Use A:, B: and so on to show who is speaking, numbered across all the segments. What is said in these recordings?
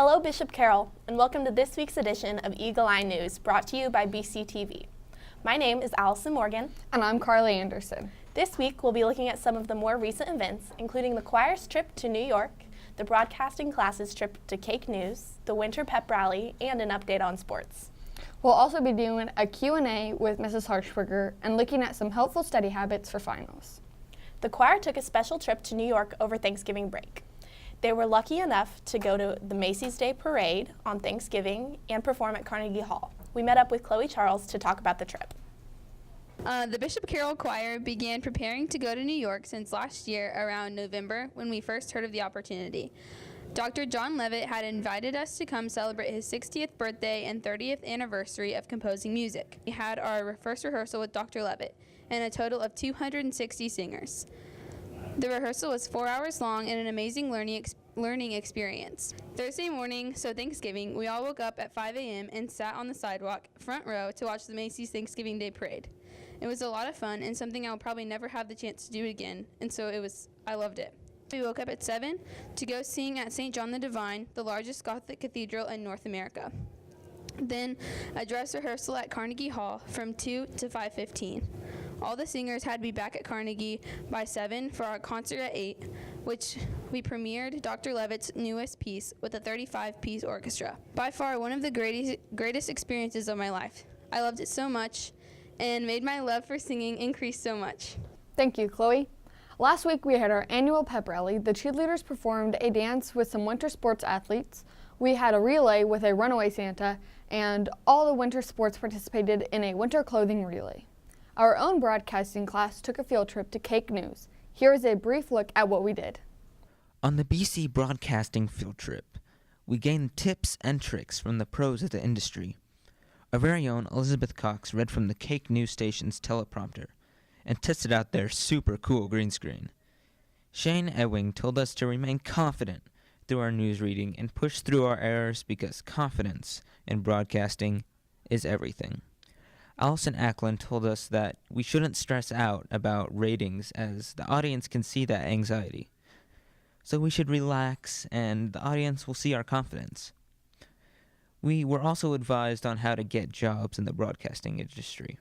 A: Hello, Bishop Carroll, and welcome to this week's edition of Eagle Eye News, brought to you by BCTV. My name is Allison Morgan.
B: And I'm Carly Anderson.
A: This week, we'll be looking at some of the more recent events, including the choir's trip to New York, the broadcasting class's trip to Cake News, the winter pep rally, and an update on sports.
B: We'll also be doing a Q&A with Mrs. Harshberger and looking at some helpful study habits for finals.
A: The choir took a special trip to New York over Thanksgiving break. They were lucky enough to go to the Macy's Day Parade on Thanksgiving and perform at Carnegie Hall. We met up with Chloe Charles to talk about the trip.
C: The Bishop Carroll Choir began preparing to go to New York since last year around November when we first heard of the opportunity. Dr. John Levitt had invited us to come celebrate his 60th birthday and 30th anniversary of composing music. We had our first rehearsal with Dr. Levitt and a total of 260 singers. The rehearsal was 4 hours long and an amazing learning experience. Thursday morning, so Thanksgiving, we all woke up at 5 a.m. and sat on the sidewalk, front row, to watch the Macy's Thanksgiving Day Parade. It was a lot of fun and something I'll probably never have the chance to do again, and so I loved it. We woke up at 7 to go sing at St. John the Divine, the largest Gothic cathedral in North America. Then a dress rehearsal at Carnegie Hall from 2 to 5:15. All the singers had to be back at Carnegie by 7 for our concert at 8, which we premiered Dr. Levitt's newest piece with a 35-piece orchestra. By far one of the greatest experiences of my life. I loved it so much and made my love for singing increase so much.
B: Thank you, Chloe. Last week we had our annual pep rally. The cheerleaders performed a dance with some winter sports athletes. We had a relay with a runaway Santa, and all the winter sports participated in a winter clothing relay. Our own broadcasting class took a field trip to Cake News. Here is a brief look at what we did.
D: On the BC broadcasting field trip, we gained tips and tricks from the pros of the industry. Our very own Elizabeth Cox read from the Cake News station's teleprompter and tested out their super cool green screen. Shane Ewing told us to remain confident through our news reading and push through our errors because confidence in broadcasting is everything. Allison Ackland told us that we shouldn't stress out about ratings as the audience can see that anxiety. So we should relax and the audience will see our confidence. We were also advised on how to get jobs in the broadcasting industry.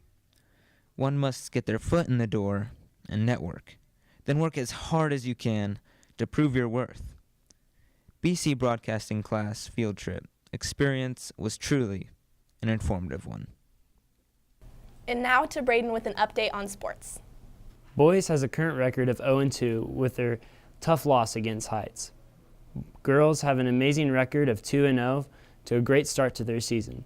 D: One must get their foot in the door and network, then work as hard as you can to prove your worth. BC Broadcasting Class field trip experience was truly an informative one.
A: And now to Braden with an update on sports.
E: Boys has a current record of 0-2 with their tough loss against Heights. Girls have an amazing record of 2-0 to a great start to their season.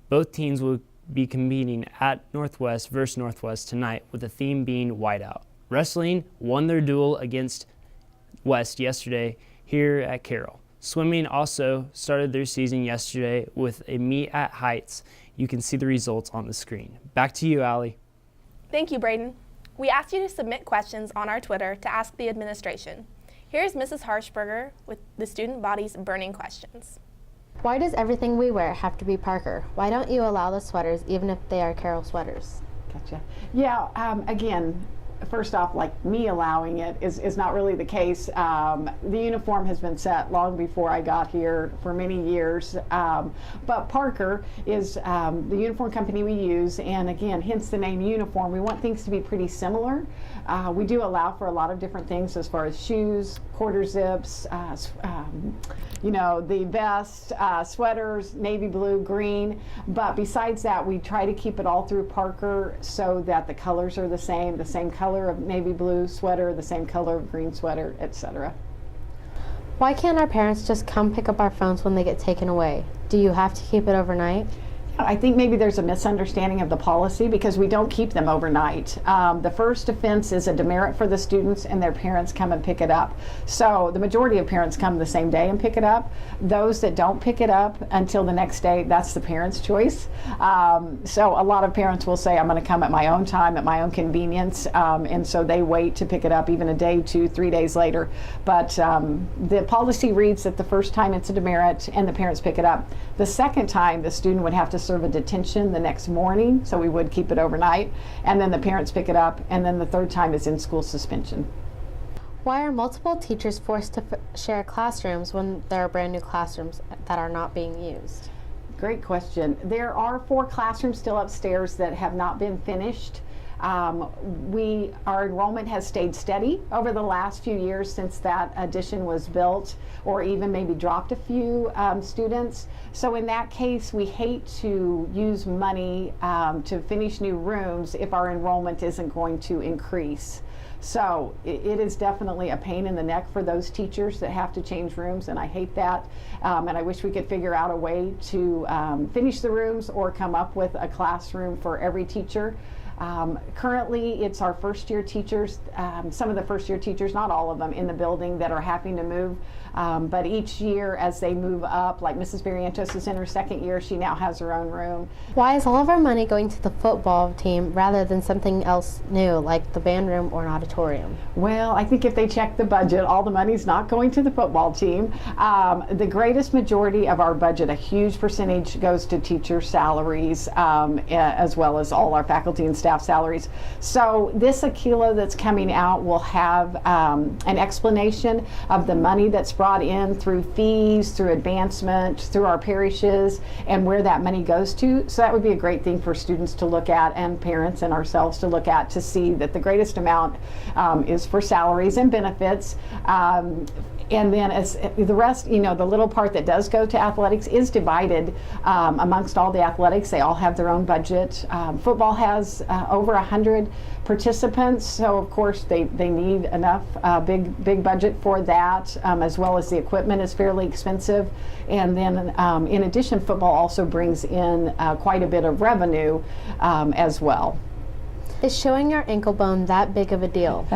E: Both teams will be competing at Northwest versus Northwest tonight with the theme being whiteout. Wrestling won their duel against West yesterday here at Carroll. Swimming also started their season yesterday with a meet at Heights. You can see the results on the screen. Back to you, Allie.
A: Thank you, Braden. We asked you to submit questions on our Twitter to ask the administration. Here's Mrs. Harshberger with the student body's burning questions.
F: Why does everything we wear have to be Parker? Why don't you allow the sweaters even if they are Carroll sweaters?
G: Gotcha. Yeah, again, first off, like me allowing it is not really the case. The uniform has been set long before I got here for many years. But Parker is the uniform company we use, and again, hence the name uniform. We want things to be pretty similar. We do allow for a lot of different things as far as shoes, quarter zips, the vest, sweaters, navy blue, green. But besides that, we try to keep it all through Parker so that the colors are the same color of navy blue sweater, the same color of green sweater, etc.
F: Why can't our parents just come pick up our phones when they get taken away? Do you have to keep it overnight?
G: I think maybe there's a misunderstanding of the policy because we don't keep them overnight. The first offense is a demerit for the students and their parents come and pick it up. So the majority of parents come the same day and pick it up. Those that don't pick it up until the next day, that's the parent's choice. So a lot of parents will say, I'm going to come at my own time, at my own convenience, and so they wait to pick it up even a day, 2, 3 days later. But the policy reads that the first time it's a demerit and the parents pick it up. The second time, the student would have to serve a detention the next morning, so we would keep it overnight, and then the parents pick it up, and then the third time is in-school suspension.
F: Why are multiple teachers forced to share classrooms when there are brand new classrooms that are not being used?
G: Great question. There are 4 classrooms still upstairs that have not been finished. Our enrollment has stayed steady over the last few years since that addition was built, or even maybe dropped a few students. So in that case, we hate to use money to finish new rooms if our enrollment isn't going to increase. So it is definitely a pain in the neck for those teachers that have to change rooms, and I hate that. And I wish we could figure out a way to finish the rooms or come up with a classroom for every teacher. Currently, it's our first-year teachers, some of the first-year teachers, not all of them, in the building that are having to move. But each year as they move up, like Mrs. Barrientos is in her 2nd year, she now has her own room.
F: Why is all of our money going to the football team rather than something else new, like the band room or an auditorium?
G: Well, I think if they check the budget, all the money's not going to the football team. The greatest majority of our budget, a huge percentage, goes to teacher salaries, as well as all our faculty and staff salaries. So this Aquila that's coming out will have an explanation of the money that's brought in through fees, through advancement, through our parishes, and where that money goes to. So that would be a great thing for students to look at, and parents and ourselves to look at, to see that the greatest amount is for salaries and benefits. And then as the rest, the little part that does go to athletics is divided amongst all the athletics. They all have their own budget. Football has over 100 participants, so of course they need enough big budget for that, as well as the equipment is fairly expensive. And then in addition, football also brings in quite a bit of revenue as well.
F: Is showing your ankle bone that big of a deal?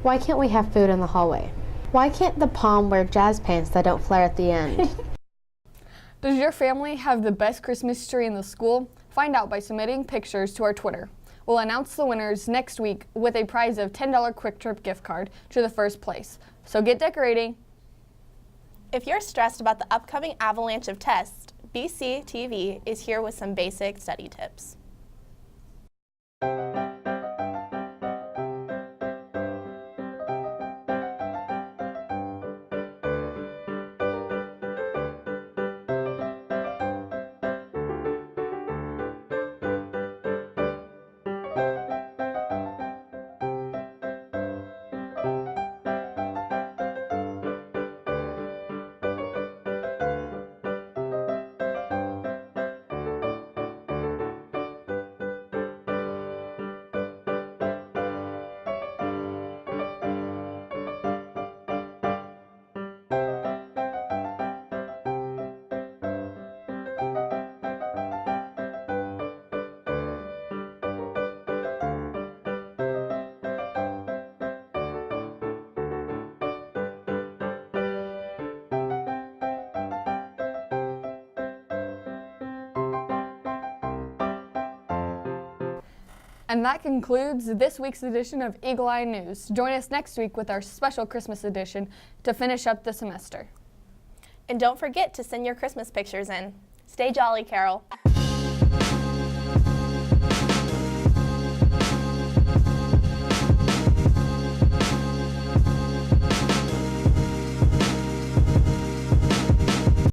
F: Why can't we have food in the hallway? Why can't the palm wear jazz pants that don't flare at the end?
B: Does your family have the best Christmas tree in the school? Find out by submitting pictures to our Twitter. We'll announce the winners next week with a prize of $10 Quick Trip gift card to the first place. So get decorating.
A: If you're stressed about the upcoming avalanche of tests, BCTV is here with some basic study tips.
B: And that concludes this week's edition of Eagle Eye News. Join us next week with our special Christmas edition to finish up the semester.
A: And don't forget to send your Christmas pictures in. Stay jolly, Carol.